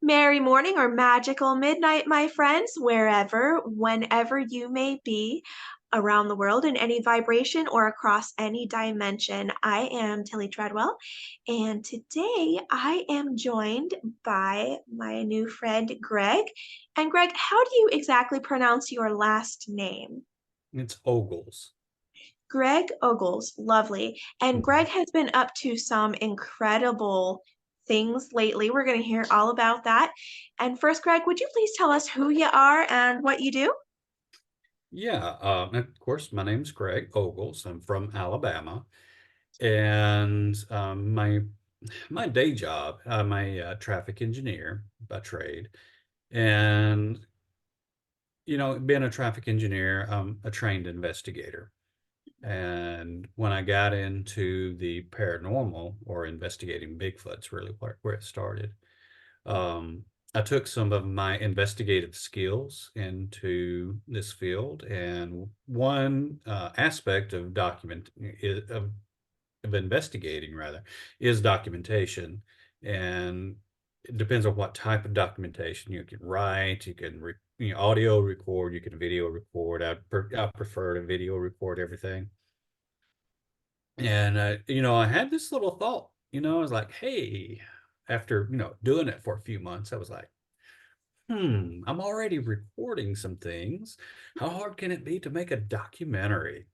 Merry morning or magical midnight, my friends, wherever, whenever you may be around the world in any vibration or across any dimension. I am Tillie Treadwell, and today I am joined by my new friend, Greg. And Greg, how do you exactly pronounce your last name? It's Ogles. Greg Ogles, lovely. And Mhm. Greg has been up to some incredible things lately. We're going to hear all about that. And first, Greg, would you please tell us who you are and what you do? Yeah, of course, my name's Greg Ogles. I'm from Alabama, and my day job, I'm a traffic engineer by trade, and being a traffic engineer, I'm a trained investigator. And when I got into the paranormal or investigating Bigfoot's really where it started. Um, I took some of my investigative skills into this field, and one aspect of of investigating rather is documentation, and it depends on what type of documentation you can write. You can audio record, you can video record. I prefer to video record everything. And I had this little thought. I was like, hey, after doing it for a few months, I was like, I'm already recording some things. How hard can it be to make a documentary?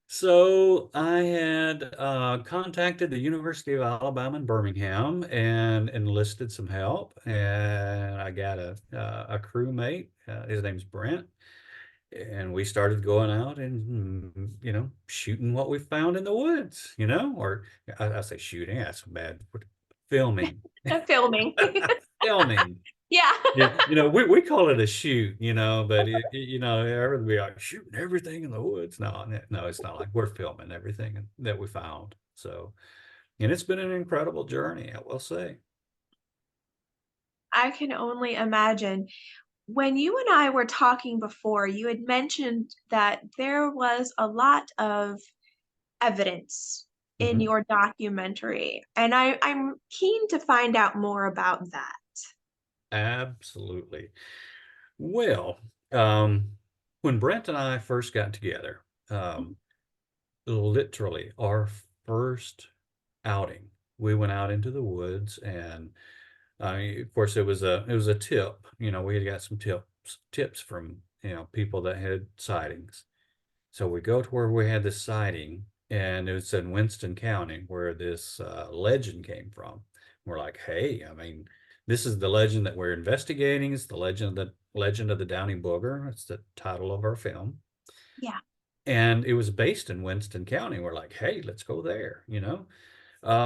So I had contacted the University of Alabama in Birmingham and enlisted some help. And I got a crewmate. His name's Brent. And we started going out and, shooting what we found in the woods, or I say shooting, that's bad. Filming, Filming. filming. Yeah. Yeah, we call it a shoot, but everybody be like shooting everything in the woods. No, it's not like we're filming everything that we found. So, and it's been an incredible journey, I will say. I can only imagine. When you and I were talking before, you had mentioned that there was a lot of evidence in Mhm. your documentary, and I'm keen to find out more about that. Absolutely. Well, um, when Brent and I first got together, um, literally our first outing, we went out into the woods, and of course it was a tip. We had got some tips from people that had sightings. So we go to where we had this sighting, and it was in Winston County where this legend came from. We're like, hey, I mean, this is the legend that we're investigating. It's the legend of the Downy Booger. It's the title of our film, Yeah. and it was based in Winston County. We're like, hey, let's go there.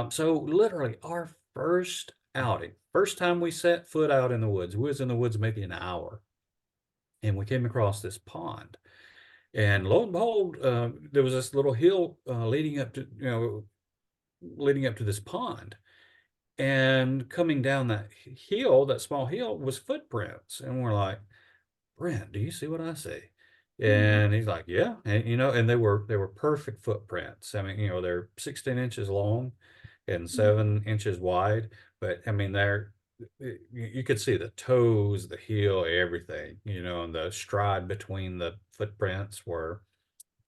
So literally our first outing, first time we set foot out in the woods, we was in the woods maybe an hour, and we came across this pond. And lo and behold, there was this little hill leading up to this pond. And coming down that hill, that small hill, was footprints. And we're like, Brent, do you see what I see? Mhm. And he's like, yeah. And and they were perfect footprints. I mean, they're 16 inches long and 7 inches wide. But I mean, you could see the toes, the heel, everything, and the stride between the footprints were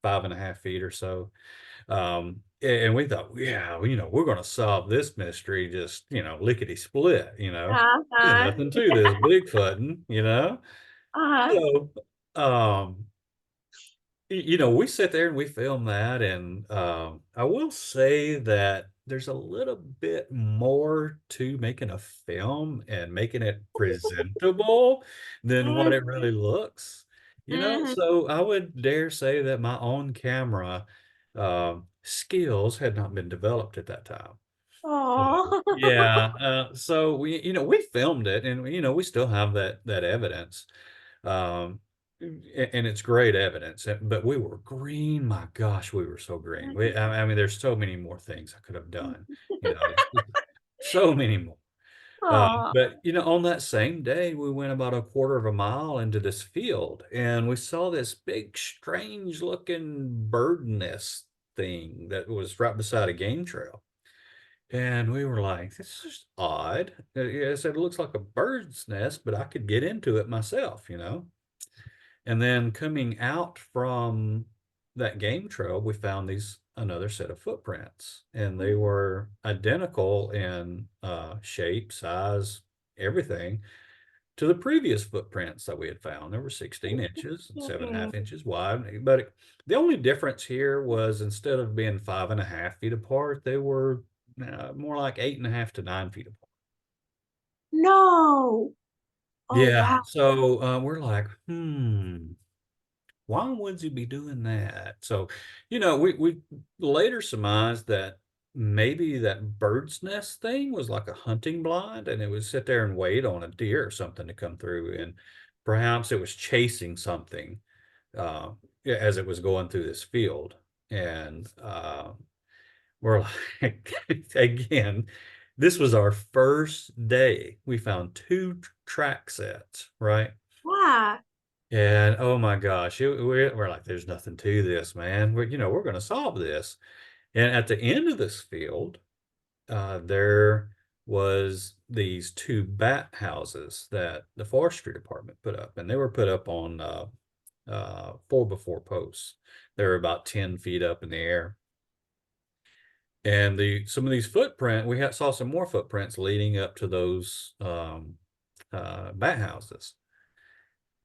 5.5 feet or so. And we thought, yeah, we're going to solve this mystery just, lickety split, There's Uh-huh. nothing to this Bigfooting. Uh-huh. So, um, we sit there and we film that. And I will say that there's a little bit more to making a film and making it presentable than what it Mhm. really looks. Mhm. So I would dare say that my own camera skills had not been developed at that time. Oh. Yeah, so we filmed it, and we still have that evidence, um, and it's great evidence. But we were green. My gosh, we were so green. I mean, there's so many more things I could have done. Just so many more. Oh. But on that same day, we went about a quarter of a mile into this field, and we saw this big, strange-looking bird nest thing that was right beside a game trail. And we were like, this is odd. Yeah, I said, it looks like a bird's nest, but I could get into it myself, you know? And then coming out from that game trail, we found these another set of footprints, and they were identical in shape, size, everything to the previous footprints that we had found. They were 16 inches and seven and a half Mhm. inches wide. But the only difference here was instead of being 5.5 feet apart, they were more like 8.5 to 9 feet apart. No. Oh, Yeah. wow. So we're like, why would you be doing that? So, we later surmised that maybe that bird's nest thing was like a hunting blind, and it would sit there and wait on a deer or something to come through, and perhaps it was chasing something uh, as it was going through this field. And we're like, again, this was our first day. We found two track sets, right? Yeah. And oh my gosh, we're like, there's nothing to this, man. We're going to solve this. And at the end of this field, there was these two bat houses that the forestry department put up, and they were put up on 4x4 posts. They were about 10 feet up in the air. And some of these saw some more footprints leading up to those bat houses.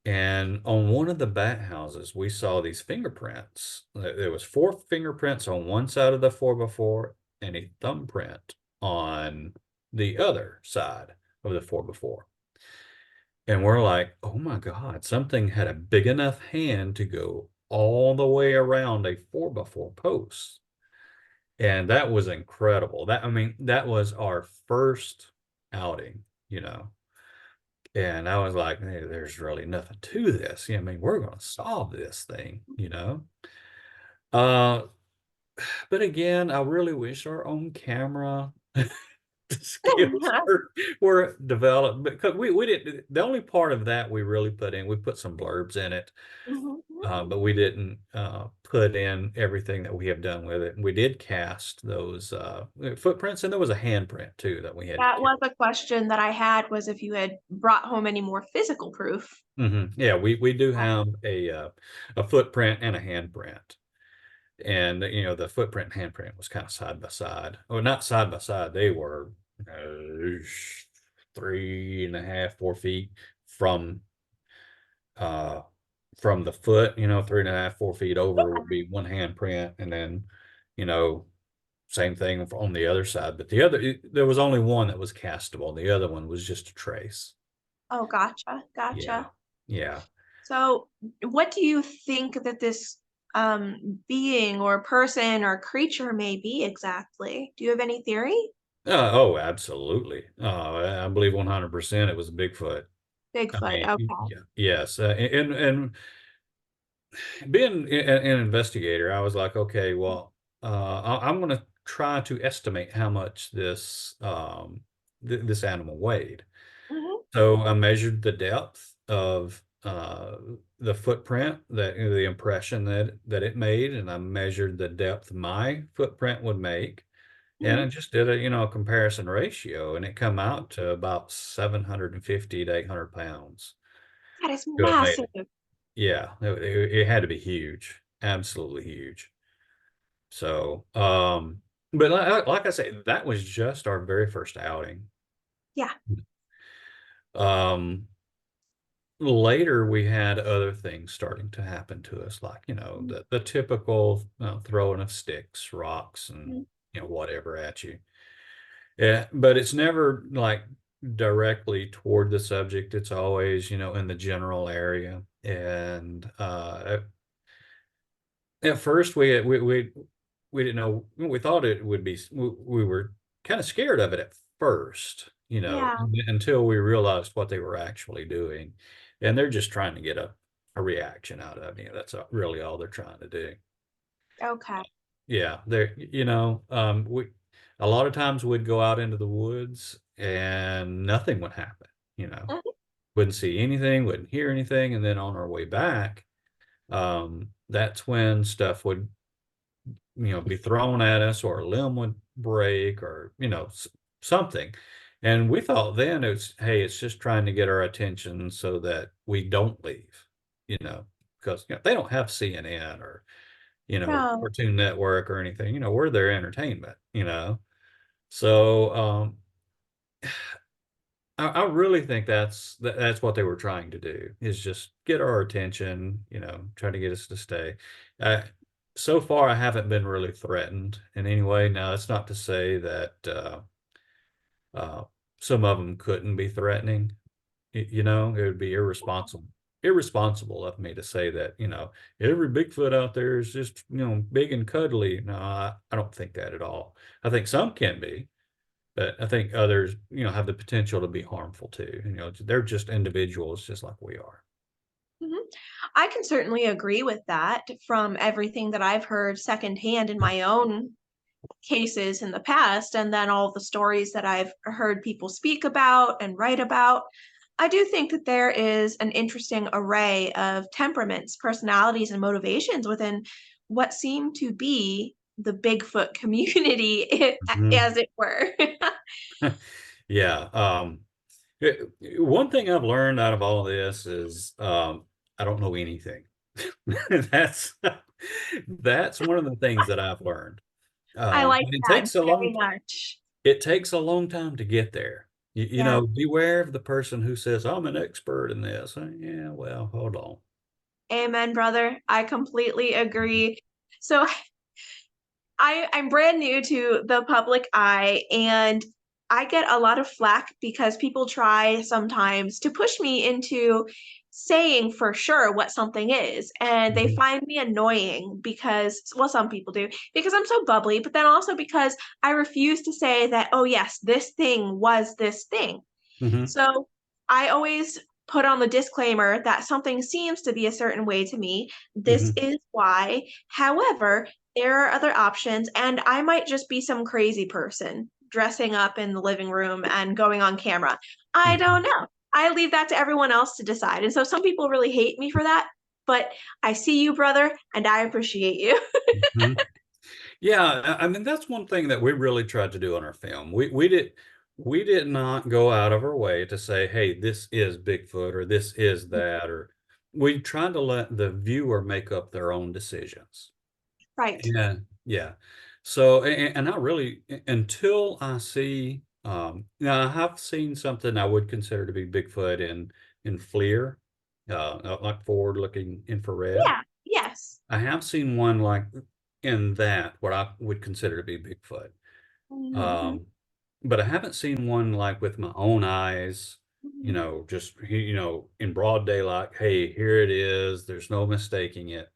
And on one of the bat houses, we saw these fingerprints. There was four fingerprints on one side of the 4x4 and a thumbprint on the other side of the 4x4. And we're like, oh my God, something had a big enough hand to go all the way around a 4x4 post. And that was incredible. That was our first outing, you know. And I was like, hey, there's really nothing to this. Yeah, I mean, we're going to solve this thing, you know. Uh, but again, I really wish our own camera skills were developed, because we didn't. The only part of that we really we put some blurbs in it, Mhm. but we didn't put in everything that we have done with it. We did cast those footprints, and there was a handprint too that we had to That cast. was a question that I had, was if you had brought home any more physical proof. Yeah, we do have a footprint and a handprint. And the footprint and handprint was kind of side by side. Well, not side by side. They were 3.5, 4 feet from uh from the foot. 3.5, 4 feet over would be one handprint, and then you know same thing on the other side. But there was only one that was castable. The other one was just a trace. Oh, gotcha, Yeah, gotcha. yeah. So, what do you think that this being or person or creature may be exactly? Do you have any theory? Oh, absolutely. I believe 100% it was Bigfoot. I Bigfoot. mean, Okay. yeah, yes, and being an investigator, I was like, okay, well, I'm going to try to estimate how much this animal weighed. Hmm. So I measured the depth of the footprint, the impression that it made, and I measured the depth my footprint would make, and Hmm. I just did a comparison ratio, and it come out to about 750 to 800 pounds That is to have made massive. it. Yeah, it had to be huge, absolutely huge. So, but like I say, that was just our very first outing. Yeah. Um, Later we had other things starting to happen to us, like, the typical throwing of sticks, rocks, and, Mhm. whatever at you. Yeah, but it's never like directly toward the subject. It's always, in the general area. And at first we didn't know. We thought it would be. We were kind of scared of it at first, Yeah. until we realized what they were actually doing, and they're just trying to get a reaction out of you. That's really all they're trying to do. Okay. Yeah, they're we a lot of times we'd go out into the woods and nothing would happen. You know, Mhm. wouldn't see anything, wouldn't hear anything, and then on our way back, that's when stuff would be thrown at us, or a limb would break or, something. And we thought then it's, hey, it's just trying to get our attention so that we don't leave, because they don't have CNN or, No. Cartoon Network or anything, we're their entertainment, So I really think that's what they were trying to do, is just get our attention, try to get us to stay. Uh, so far, I haven't been really threatened in any way. Now, that's not to say that uh, some of them couldn't be threatening. It would be irresponsible of me to say that, every Bigfoot out there is just, big and cuddly. No, I don't think that at all. I think some can be. But I think others, have the potential to be harmful too. They're just individuals, just like we are. Mhm. I can certainly agree with that from everything that I've heard secondhand in my own cases in the past, and then all the stories that I've heard people speak about and write about. I do think that there is an interesting array of temperaments, personalities, and motivations within what seem to be the Bigfoot community, Mhm. as it were. Yeah. One thing I've learned out of all this is I don't know anything. That's that's one of the things that I've learned. I like And it that takes a very long much. it takes a long time to get there. Yeah. Beware of the person who says, I'm an expert in this. Yeah, well, hold on. Amen, brother. I completely agree. So I'm brand new to the public eye, and I get a lot of flack because people try sometimes to push me into saying for sure what something is. And they Mhm. find me annoying because, well, some people do, because I'm so bubbly, but then also because I refuse to say that, oh, yes, this thing was this thing. Mhm. So I always put on the disclaimer that something seems to be a certain way to me. This Mhm. is why. However, there are other options, and I might just be some crazy person dressing up in the living room and going on camera. I don't Mhm. know. I leave that to everyone else to decide. And so some people really hate me for that, but I see you, brother, and I appreciate you. Mhm. Yeah, I mean that's one thing that we really tried to do on our film. We did not go out of our way to say, hey, this is Bigfoot or this is that, or we tried to let the viewer make up their own decisions. Right. Yeah, yeah. So, and I really, until I see, now I have seen something I would consider to be Bigfoot in FLIR, like forward-looking infrared. Yeah. Yes. I have seen one like in that what I would consider to be Bigfoot. Mhm. Um, but I haven't seen one like with my own eyes, Mhm. just in broad daylight. Hey, here it is. There's no mistaking it.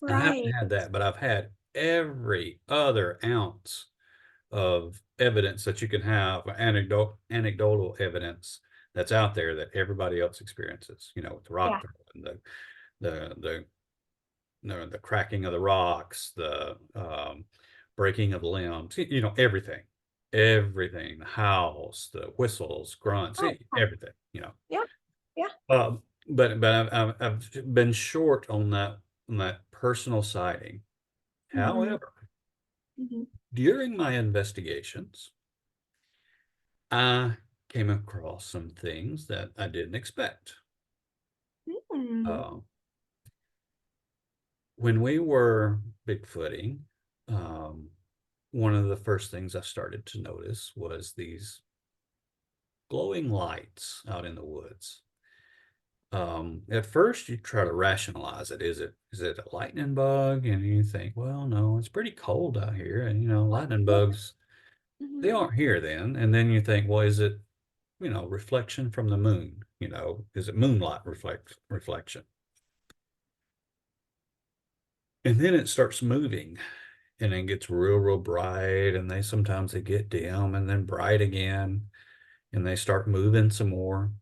I haven't Right. had that, but I've had every other ounce of evidence that you can have, anecdotal evidence that's out there that everybody else experiences. With the rock Yeah. throw and the the the cracking of the rocks, the breaking of limbs, everything, the howls, the whistles, grunts, Oh, yeah. everything. Yeah. Yeah. But I've been short on that personal sighting. Mhm. However, Mhm. during my investigations, I came across some things that I didn't expect. Mm. Uh, when we were Bigfooting, um, one of the first things I started to notice was these glowing lights out in the woods. At first, you try to rationalize it. Is it a lightning bug? And you think, well, no, it's pretty cold out here, and lightning Yeah. bugs, they Mhm. aren't here then. And then you think, well, is it reflection from the moon? Is it moonlight reflection? And then it starts moving, and it gets real, real bright, and they get dim and then bright again, and they start moving some more.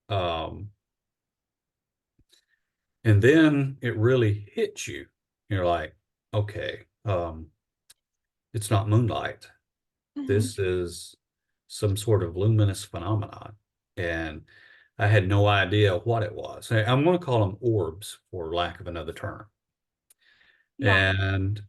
Um, and then it really hits you. You're like, okay, it's not moonlight. Mhm. This is some sort of luminous phenomenon. And I had no idea what it was. I'm going to call them orbs for lack of another term. Yeah. And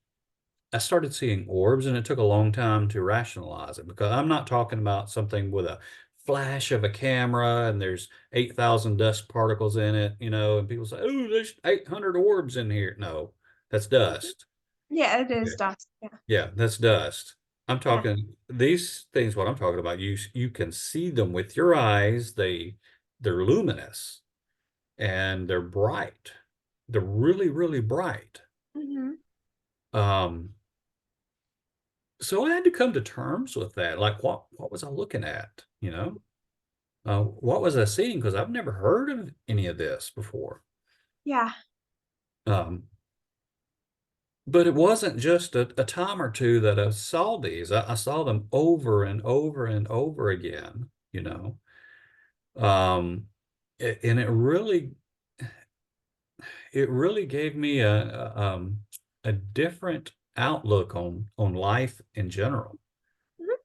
I started seeing orbs, and it took a long time to rationalize it because I'm not talking about something with a flash of a camera and there's 8,000 dust particles in it, and people say, "Oh, there's 800 orbs in here." No, that's dust. Yeah, it is Okay. dust. Yeah. Yeah, that's dust. I'm Yeah. talking these things, what I'm talking about, you can see them with your eyes. They're luminous and they're bright. They're really, really bright. Hmm. Um, so I had to come to terms with that. Like, what was I looking at? What was I seeing? Because I've never heard of any of this before. Yeah. Um, but it wasn't just a time or two that I saw these. I saw them over and over and over again. Um, and it really gave me a different outlook on life in general. Mhm.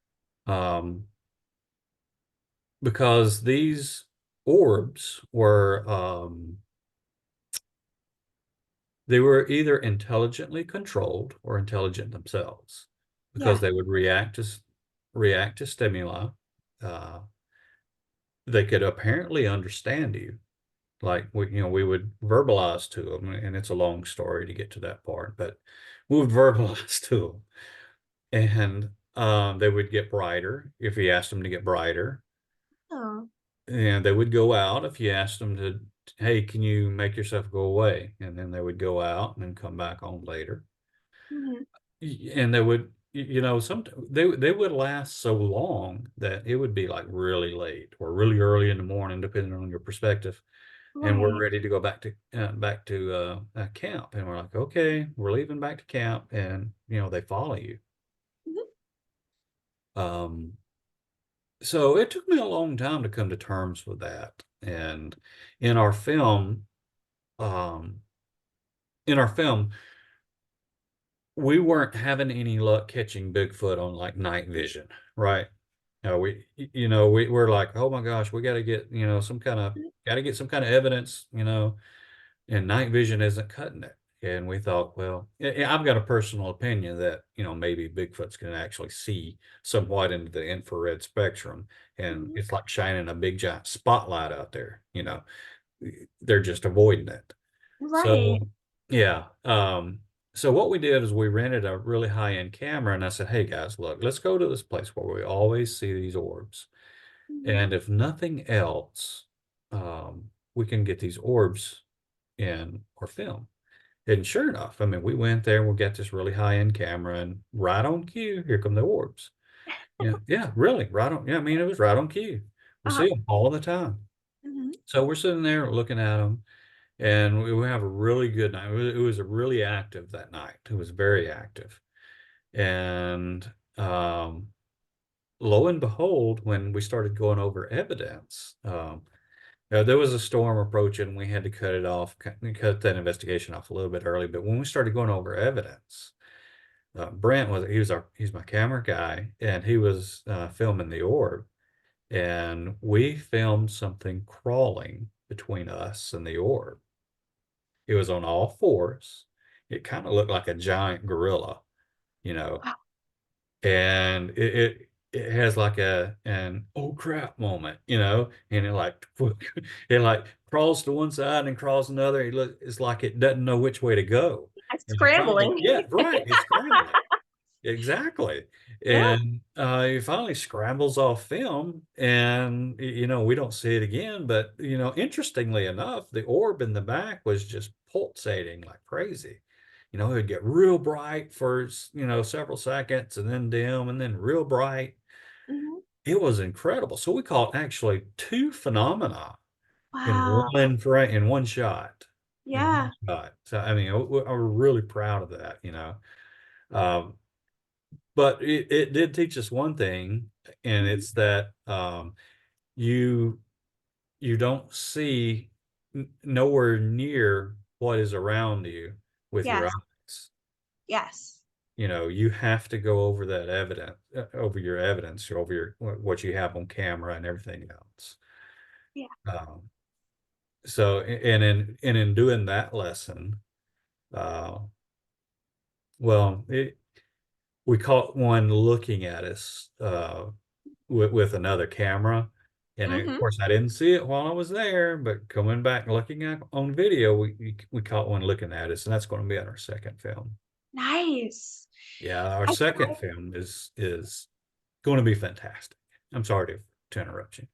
Um, because these orbs they were either intelligently controlled or intelligent themselves, because Yeah. they would react to stimuli. Uh, they could apparently understand you, like we would verbalize to them, and it's a long story to get to that part, but we would verbalize to them, and they would get brighter if you asked them to get brighter. Oh. And they would go out if you asked them to, "Hey, can you make yourself go away?" And then they would go out and then come back on later. Hmm. And they would, some they would last so long that it would be like really late or really early in the morning, depending on your perspective. And we're Right. ready to go back to camp, and we're like, "Okay, we're leaving back to camp," and they follow you. Mhm. Um, so it took me a long time to come to terms with that. And in our film, um, in our film, we weren't having any luck catching Bigfoot on like night vision, right? We're like, "Oh my gosh, we got to get, some kind of evidence, and night vision isn't cutting it." And we thought, well, I've got a personal opinion that, maybe Bigfoot's going to actually see somewhat into the infrared spectrum, and Mhm. it's like shining a big giant spotlight out there. They're just avoiding it. Right. So, yeah. So what we did is we rented a really high-end camera, and I said, "Hey guys, look, let's go to this place where we always see these orbs. Mhm. And if nothing else, we can get these orbs in our film." And sure enough, I mean, we went there and we got this really high-end camera, and right on cue, here come the orbs. Yeah, yeah, really, right on. Yeah, I mean, it was right on cue. We Uh, see them all the time. mhm. So we're sitting there looking at them, and we have a really good night. It was a really active that night. It was very active. And lo and behold, when we started going over evidence, there was a storm approaching. We had to cut that investigation off a little bit early. But when we started going over evidence, Brent he's my camera guy, and he was filming the orb, and we filmed something crawling between us and the orb. It was on all fours. It kind of looked like a giant gorilla, you know, Wow. and it has like an "oh crap" moment, and it like it like crawls to one side and crawls another. It's like it doesn't know which way to go. I'm And it finally, scrambling. yeah, right, it's scrambling. Exactly. Yeah. And he finally scrambles off film, and we don't see it again. But interestingly enough, the orb in the back was just pulsating like crazy. It'd get real bright for several seconds, and then dim, and then real bright. Mhm. It was incredible. So we caught actually two phenomena in Wow. one shot. In one Yeah. shot. So I mean, I'm really proud of that. Um, but it did teach us one thing, and Mhm. it's that you you don't see nowhere near what is around you with your Yes. eyes. Yes. You have to go over that evidence, over your evidence, over what you have on camera and everything else. Yeah. Um, so, and in doing that lesson, uh, well, we caught one looking at us with another camera. And of Mm-hmm. course, I didn't see it while I was there, but coming back and looking at on video, we caught one looking at us, and that's going to be on our second film. Nice. Yeah, our I, second film is going to be fantastic. I'm sorry to interrupt you.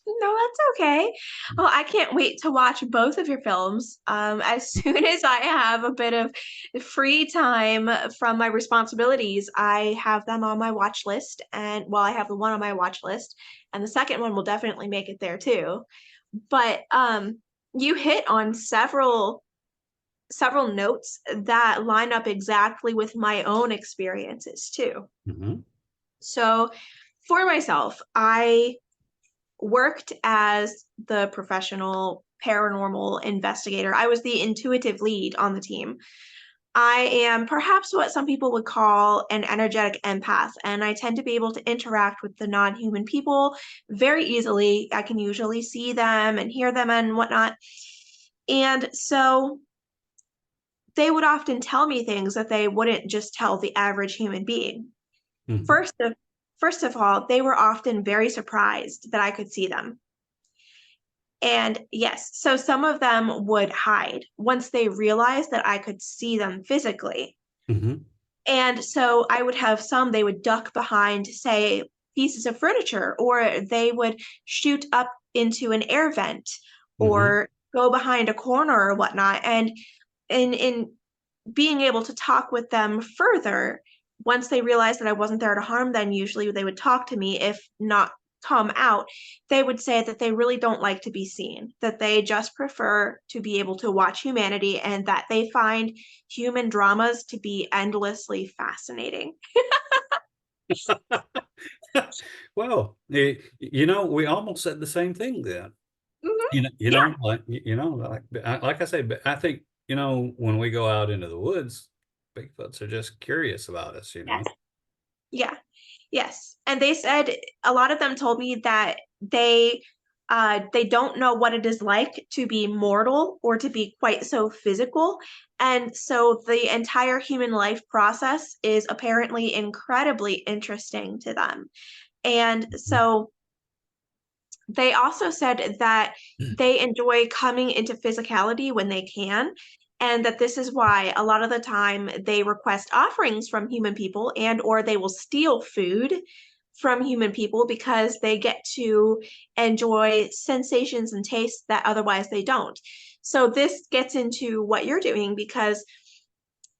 No, that's okay. Oh, I can't wait to watch both of your films. As soon as I have a bit of free time from my responsibilities, I have them on my watch list. And well, I have the one on my watch list, and the second one will definitely make it there too. But you hit on several notes that line up exactly with my own experiences too. Hmm. So, for myself, I worked as the professional paranormal investigator. I was the intuitive lead on the team. I am perhaps what some people would call an energetic empath, and I tend to be able to interact with the non human people very easily. I can usually see them and hear them and whatnot. And so they would often tell me things that they wouldn't just tell the average human being. Hmm. First of First of all, they were often very surprised that I could see them. And yes, so some of them would hide once they realized that I could see them physically. Hmm. And so I would have some, they would duck behind, say, pieces of furniture, or they would shoot up into an air vent Hmm. or go behind a corner or whatnot. And in being able to talk with them further, once they realized that I wasn't there to harm them, usually they would talk to me, if not come out. They would say that they really don't like to be seen, that they just prefer to be able to watch humanity, and that they find human dramas to be endlessly fascinating. Well, we almost said the same thing then. Mhm. Yeah, Like I say, but I think, when we go out into the woods, Bigfoots are just curious about us. yes, yeah. Yes. And they said a lot of them told me that they don't know what it is like to be mortal or to be quite so physical. And so the entire human life process is apparently incredibly interesting to them. And so they also said that they enjoy coming into physicality when they can, and that this is why a lot of the time they request offerings from human people, and or they will steal food from human people because they get to enjoy sensations and tastes that otherwise they don't. So this gets into what you're doing, because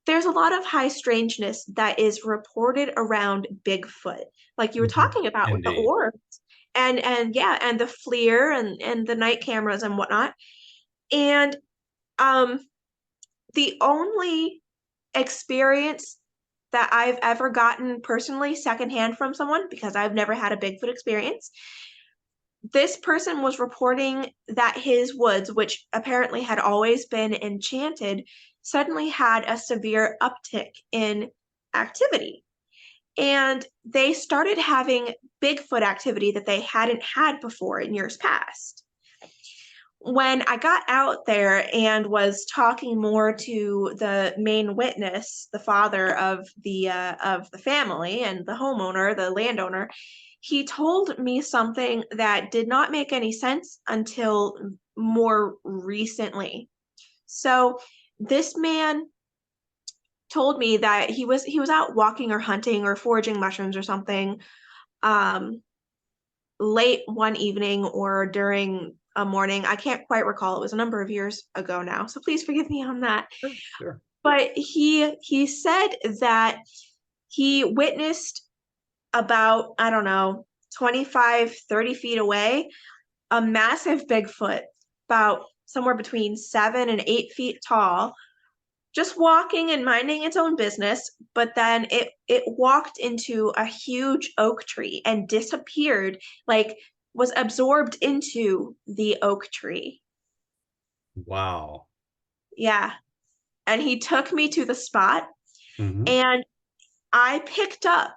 there's a lot of high strangeness that is reported around Bigfoot, like you were Mhm. talking about with the Indeed. orb and yeah, and the FLIR and the night cameras and whatnot. And um the only experience that I've ever gotten personally secondhand from someone, because I've never had a Bigfoot experience, this person was reporting that his woods, which apparently had always been enchanted, suddenly had a severe uptick in activity. And they started having Bigfoot activity that they hadn't had before in years past. When I got out there and was talking more to the main witness, the father of the family and the homeowner, the landowner, he told me something that did not make any sense until more recently. So this man told me that he was out walking or hunting or foraging mushrooms or something, um, late one evening or during a morning. I can't quite recall. It was a number of years ago now, so please forgive me on that. Sure, sure. But he said that he witnessed about, I don't know, 25, 30 feet away, a massive Bigfoot, about somewhere between 7 and 8 feet tall, just walking and minding its own business, but then it walked into a huge oak tree and disappeared, like was absorbed into the oak tree. Wow. Yeah. And he took me to the spot, Hmm. and I picked up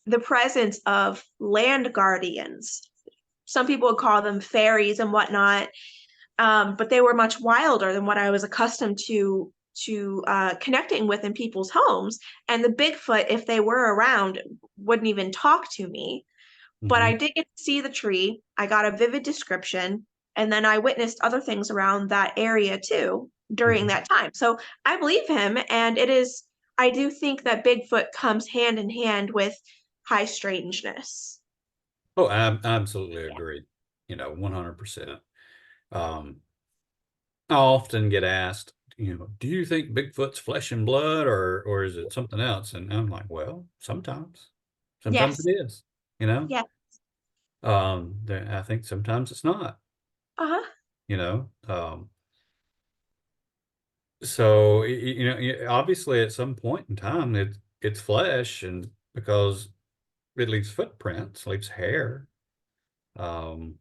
the presence of land guardians. Some people would call them fairies and whatnot, but they were much wilder than what I was accustomed to to connecting with in people's homes. And the Bigfoot, if they were around, wouldn't even talk to me. But Hmm. I did get to see the tree. I got a vivid description, and then I witnessed other things around that area too during Hmm. that time. So I believe him, and it is, I do think that Bigfoot comes hand in hand with high strangeness. Oh, I absolutely agree. 100%. Um, I often get asked, do you think Bigfoot's flesh and blood, or is it something else? And I'm like, well, sometimes Yes. it is. You know, Yeah. I think sometimes it's not. Uh-huh. You know, so obviously at some point in time it's flesh, and because it leaves footprints, leaves hair. Um,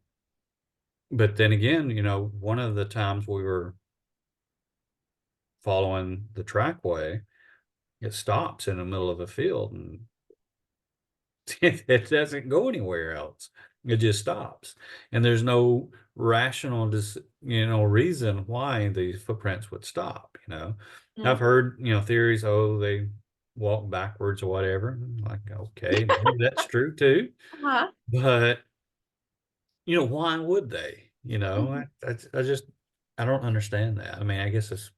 but then again, one of the times we were following the trackway, it stops in the middle of a field and it doesn't go anywhere else. It just stops. And there's no rational, reason why these footprints would stop. I've Mm. heard, theories, oh, they walk backwards or whatever. I'm like, okay, maybe that's true too. Uh-huh. But, why would they? Mhm. I don't understand that. I mean, I guess it's,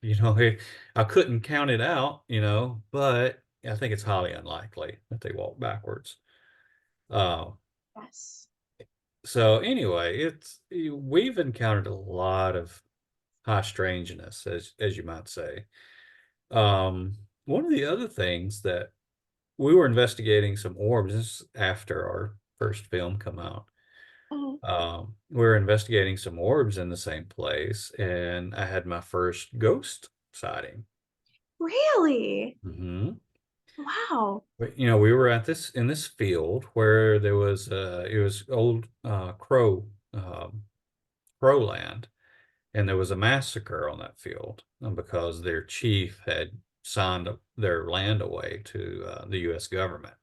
You know, I couldn't count it out, but I think it's highly unlikely that they walk backwards. Uh, Yes. so anyway, we've encountered a lot of high strangeness, as you might say. One of the other things that we were investigating some orbs, this is after our first film come out. Mhm. We were investigating some orbs in the same place, and I had my first ghost sighting. Really? Hmm. Wow. But, we were at this in this field where there was it was old crow land, and there was a massacre on that field because their chief had signed their land away to the U.S. government.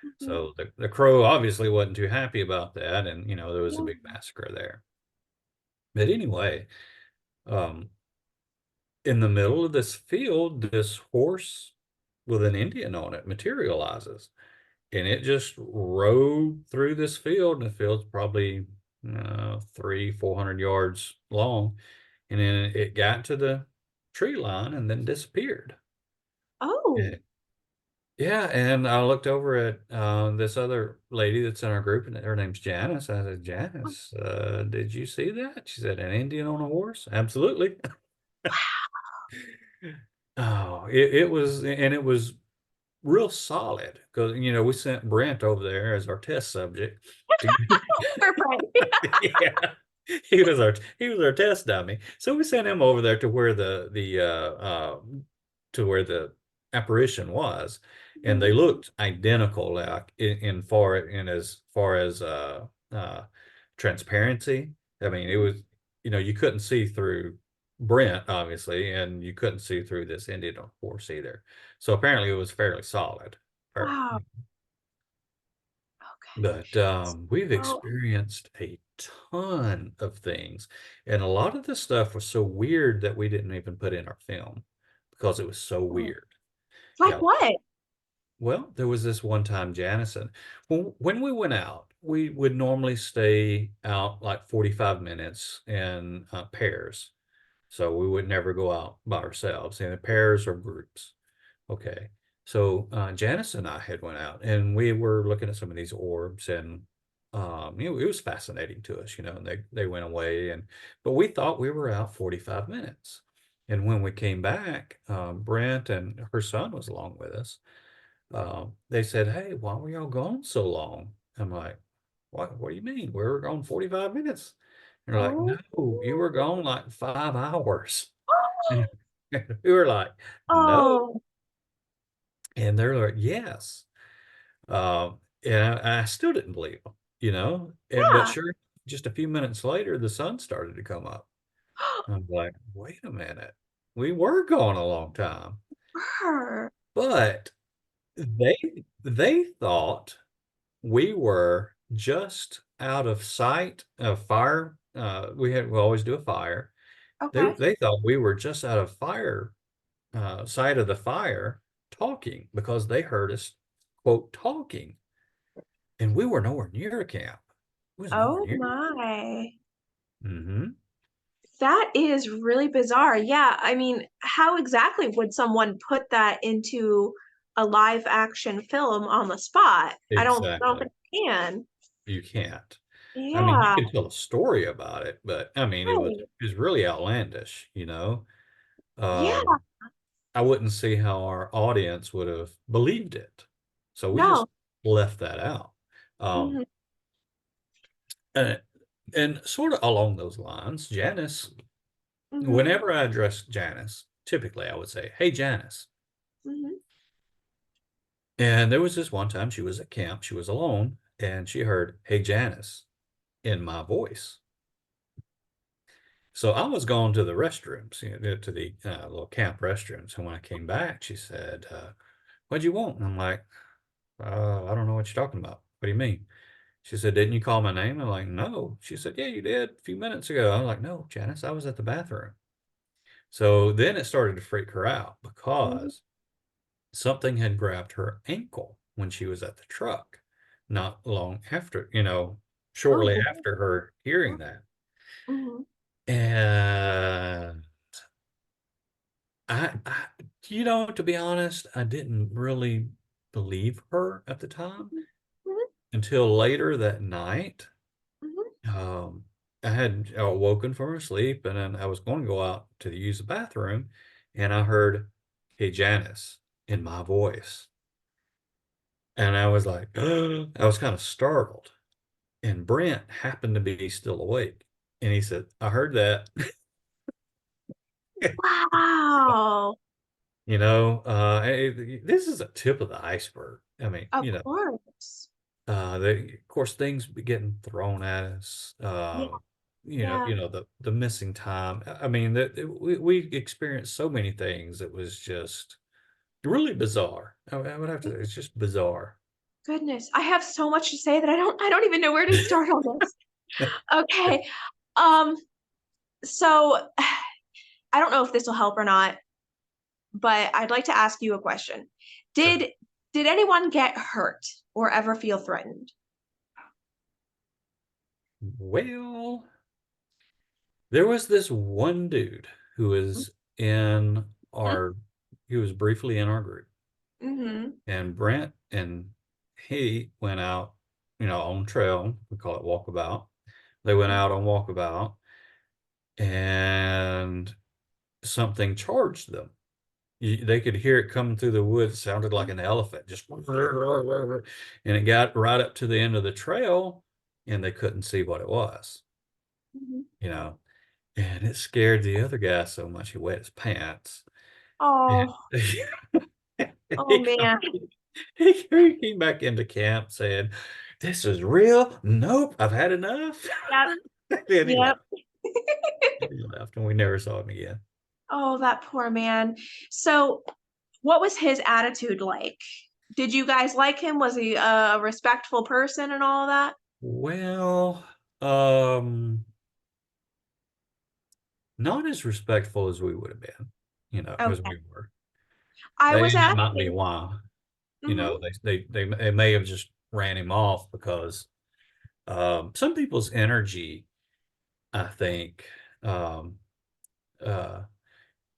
Mhm. So the crow obviously wasn't too happy about that, and there was a Yeah. big massacre there. But anyway, um, in the middle of this field, this horse with an Indian on it materializes. And it just rode through this field, and the field's probably 400 yards long. And then it got to the tree line and then disappeared. Oh. Yeah. Yeah, and I looked over at this other lady that's in our group, and her name's Janice. I said, Janice, did you see that? She said, an Indian on a horse? Absolutely. Oh, it was real solid because we sent Brent over there as our test subject to Perfect. yeah, he was our test dummy. So we sent him over there to where the apparition was, and they Mhm. looked identical, like in as far as transparency. I mean, it was you couldn't see through Brent obviously, and you couldn't see through this Indian horse either. So apparently, it was fairly solid. Wow. Okay. But we've So, experienced a ton of things. And a lot of this stuff was so weird that we didn't even put in our film because it was so mm, weird. like Yeah. what? Well, there was this one time, Janison, when we went out, we would normally stay out like 45 minutes in pairs. So we would never go out by ourselves in pairs or groups. Okay. So Janice and I had went out and we were looking at some of these orbs, and it was fascinating to us, and they went away, but we thought we were out 45 minutes. And when we came back, Brent and her son was along with us. They said, "Hey, why were y'all gone so long?" I'm like, What do you mean? We were gone 45 minutes." And they're like, Oh. "No, you were gone like 5 hours." And we were like, "No." Oh. And they're like, "Yes." And I still didn't believe them, but Yeah. sure, just a few minutes later, the sun started to come up. I'm like, wait a minute. We were gone a long time. Her. But they thought we were just out of sight of fire. We always do a fire, Okay. They thought we were just out of sight of the fire talking because they heard us, quote, talking. And we were nowhere near a camp. It was nowhere Oh near. my. Mm-hmm. That is really bizarre. Yeah, I mean, how exactly would someone put that into a live action film on the spot? I don't Exactly. think I can. You can't. I mean, you Yeah. can tell a story about it, but I mean, Right. it was really outlandish, you know. Yeah. Um, I wouldn't see how our audience would have believed it. So we just No. left that out. Um, Hmm. and, and sort of along those lines, Janice, Hmm. whenever I address Janice, typically I would say, "Hey, Janice." Hmm. And there was this one time she was at camp, she was alone, and she heard, "Hey, Janice," in my voice. So I was going to the restrooms, to the little camp restrooms. And when I came back, she said, "What'd you want?" And I'm like, "I don't know what you're talking about. What do you mean?" She said, "Didn't you call my name?" I'm like, "No." She said, "Yeah, you did a few minutes ago." I was like, "No, Janice, I was at the bathroom." So then it started to freak her out Hmm. because something had grabbed her ankle when she was at the truck, not long after, Oh shortly boy. after her hearing that. Hmm. And I, to be honest, I didn't really believe her at the time Hmm. until later that night. Hmm. Um, I had woken from her sleep and then I was going to go out to use the bathroom and I heard, "Hey, Janice," in my voice. And I was like, I was kind of startled. And Brent happened to be still awake. And he said, "I heard that." Wow. This is a tip of the iceberg. I mean, Of course. of course, things be getting thrown at us. Yeah. Yeah. The missing time. I mean, we experienced so many things that was just really bizarre. I would have to say it's just bizarre. Goodness, I have so much to say that I don't even know where to start on this. Okay. Um, so I don't know if this will help or not, but I'd like to ask you a question. Sure. Did did anyone get hurt or ever feel threatened? Well, there was this one dude who was in our, he was briefly in our group, Mm-hmm. and Brent and he went out, on trail. We call it walkabout. They went out on walkabout, and something charged them. They could hear it coming through the woods. It sounded like an elephant, just, and it got right up to the end of the trail, and they couldn't see what it was, Mm-hmm. you know. And it scared the other guy so much he wet his pants. And Oh, oh he, man. he came back into camp saying, "This is real. Nope, I've had enough." Yep. And he Yep. left. He left, and we never saw him again. Oh, that poor man. So, what was his attitude like? Did you guys like him? Was he a respectful person and all of that? Well, um, not as respectful as we would have been, as Okay. we were. I And was that might be asking. why, Hmm. they may have just ran him off because some people's energy, I think, um, uh,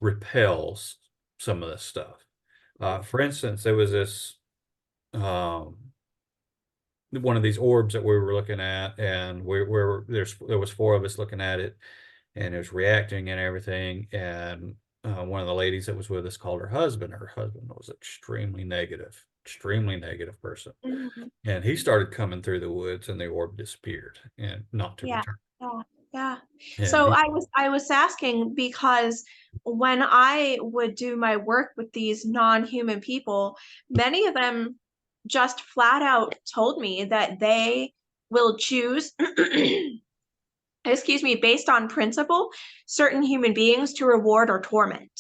repels some of this stuff. For instance, there was this um, one of these orbs that we were looking at, and there was four of us looking at it, and it was reacting and everything. And one of the ladies that was with us called her husband. Her husband was extremely negative person, Hmm. and he started coming through the woods, and the orb disappeared and not to Yeah, return. yeah, yeah. And So he, I was asking because when I would do my work with these non-human people, many of them just flat out told me that they will choose, excuse me, based on principle, certain human beings to reward or torment.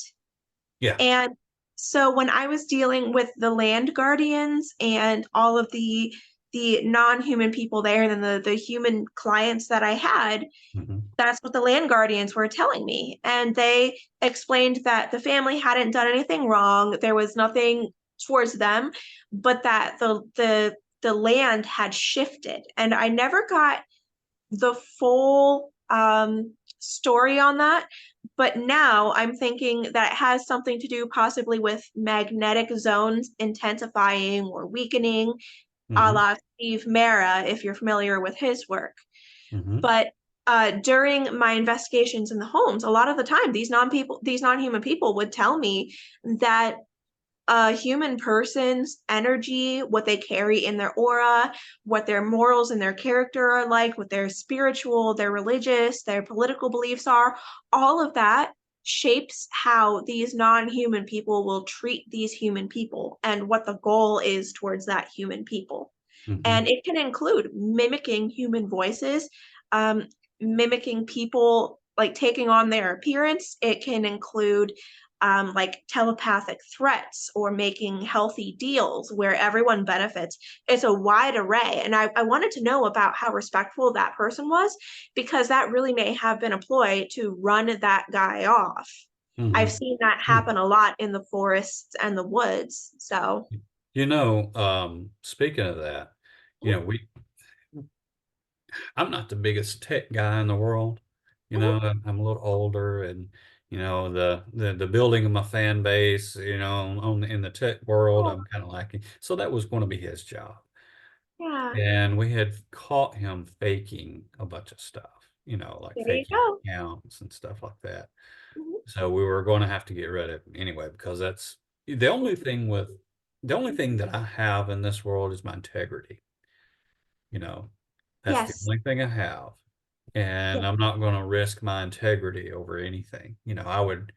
yeah. And so when I was dealing with the land guardians and all of the non-human people there, and then the human clients that I had, Mhm. That's what the land guardians were telling me. And they explained that the family hadn't done anything wrong. There was nothing towards them, but that the land had shifted. And I never got the full story on that. But now I'm thinking that it has something to do possibly with magnetic zones intensifying or weakening, a Mm-hmm. la Steve Mera, if you're familiar with his work. Mm-hmm. But during my investigations in the homes, a lot of the time, these non-human people would tell me that a human person's energy, what they carry in their aura, what their morals and their character are like, what their spiritual, their religious, their political beliefs are, all of that shapes how these non-human people will treat these human people and what the goal is towards that human people. Mm-hmm. And it can include mimicking human voices, um, mimicking people, like taking on their appearance. It can include like telepathic threats or making healthy deals where everyone benefits. It's a wide array. And I wanted to know about how respectful that person was, because that really may have been a ploy to run that guy off. I've Mm-hmm. seen that happen a lot in the forests and the woods. So, Speaking of that, I'm not the biggest tech guy in the world. mhm, I'm a little older, and the building of my fan base, in the tech world, oh, I'm kind of lacking. So that was going to be his job. yeah, And we had caught him faking a bunch of stuff, like there you faking go. accounts and stuff like that. Mhm, So we were going to have to get rid of him anyway, because that's the only thing with the only thing that I have in this world is my integrity. You know, that's the yes. only thing I have. Yeah. And I'm not going to risk my integrity over anything. I would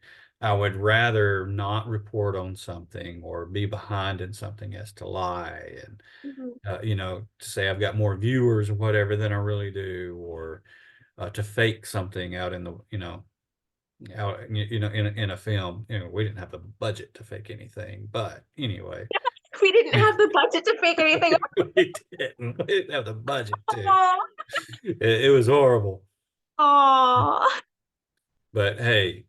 rather not report on something or be behind in something as to lie and Mhm. to say I've got more viewers or whatever than I really do, or to fake something out in the, out, in a film. We didn't have the budget to fake anything, but anyway, We didn't have the budget to fake anything. we didn't have the budget to. Oh, It was horrible. oh, But hey,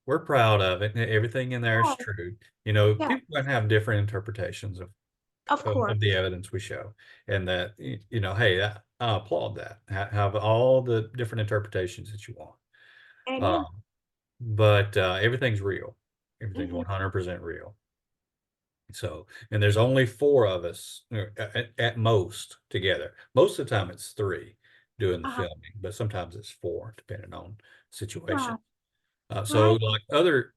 we're proud of it. Everything in there is true. yeah, People can have different interpretations of, of of, course. of the evidence we show. And that, hey, I applaud that. Have all the different interpretations that you want. Amen. Um, but everything's real. Everything's Hmm. 100% real. So, and there's only four of us at most together. Most of the time it's three doing the Uh, filming, but sometimes it's four, depending on situation. yeah, So right. like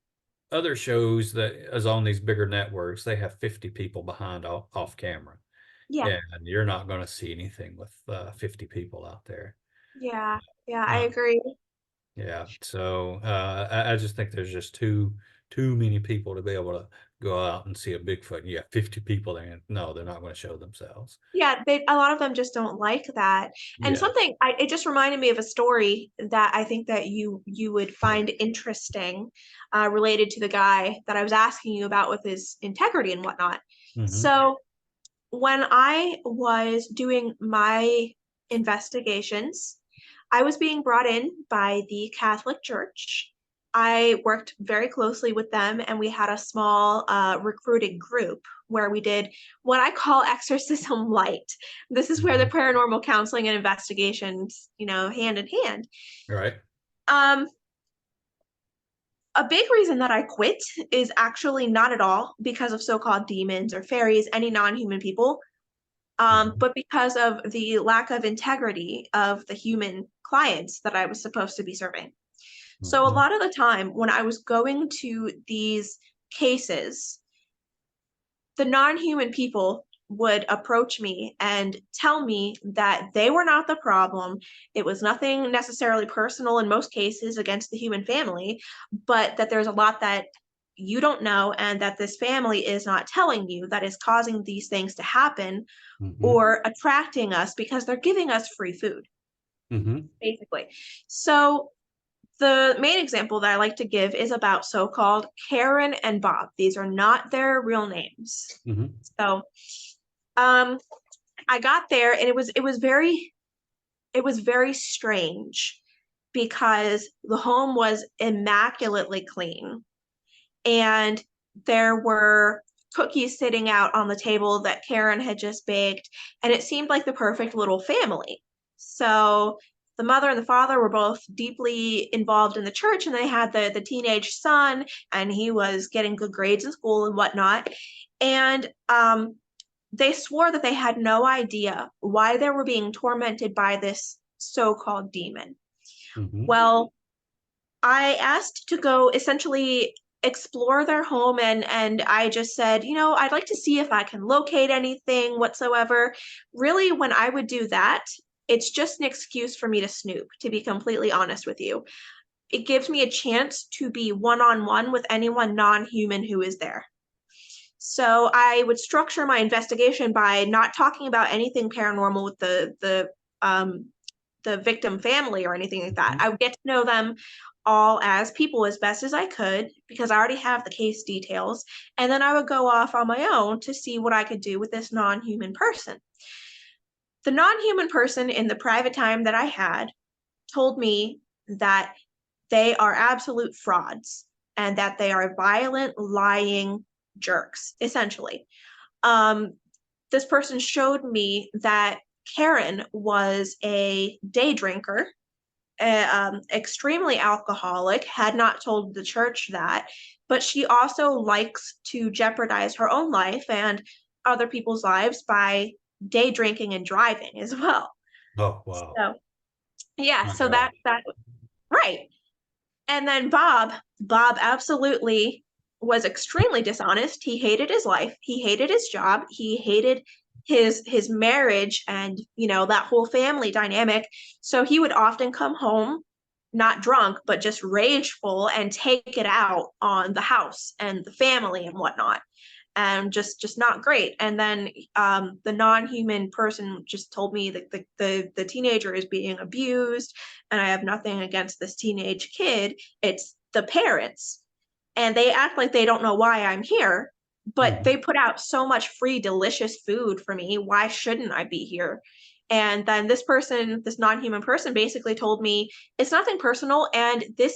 other shows that is on these bigger networks, they have 50 people behind off camera, Yeah, and you're not going to see anything with 50 people out there. yeah, yeah, I Uh, agree. yeah. So I just think there's just too many people to be able to go out and see a Bigfoot. You got 50 people there, and no, they're not going to show themselves. Yeah, a lot of them just don't like that. And Yeah. something it just reminded me of a story that I think that you would find interesting, related to the guy that I was asking you about with his integrity and whatnot. Hmm. So when I was doing my investigations, I was being brought in by the Catholic Church. I worked very closely with them, and we had a small recruiting group where we did what I call exorcism light. This is where the Hmm. paranormal counseling and investigations, hand in hand. Right. Um, a big reason that I quit is actually not at all because of so-called demons or fairies, any non-human people, Hmm. but because of the lack of integrity of the human clients that I was supposed to be serving. So, a Hmm. lot of the time when I was going to these cases, the non human people would approach me and tell me that they were not the problem. It was nothing necessarily personal in most cases against the human family, but that there's a lot that you don't know and that this family is not telling you that is causing these things to happen Hmm. or attracting us because they're giving us free food, Hmm. basically. So the main example that I like to give is about so-called Karen and Bob. These are not their real names. Hmm. So I got there and it was very strange. because the home was immaculately clean and there were cookies sitting out on the table that Karen had just baked, and it seemed like the perfect little family. So the mother and the father were both deeply involved in the church, and they had the teenage son, and he was getting good grades in school and whatnot. And they swore that they had no idea why they were being tormented by this so-called demon. Mm-hmm. Well, I asked to go essentially explore their home, and I just said, I'd like to see if I can locate anything whatsoever. Really, when I would do that, it's just an excuse for me to snoop, to be completely honest with you. It gives me a chance to be one-on-one with anyone non-human who is there. So I would structure my investigation by not talking about anything paranormal with the victim family or anything like that. Mm-hmm. I would get to know them all as people as best as I could because I already have the case details. And then I would go off on my own to see what I could do with this non-human person. The non-human person, in the private time that I had, told me that they are absolute frauds and that they are violent, lying jerks, essentially. Um, this person showed me that Karen was a day drinker, extremely alcoholic, had not told the church that, but she also likes to jeopardize her own life and other people's lives by day drinking and driving as well. Oh, wow. So yeah, My so God. that right. And then Bob absolutely was extremely dishonest. He hated his life. He hated his job. He hated his marriage and, that whole family dynamic. So he would often come home not drunk, but just rageful and take it out on the house and the family and whatnot. And just not great. And then the non-human person just told me that the teenager is being abused, and I have nothing against this teenage kid. It's the parents, and they act like they don't know why I'm here, but Mm-hmm. they put out so much free delicious food for me. Why shouldn't I be here? And then this non-human person, basically told me it's nothing personal, and this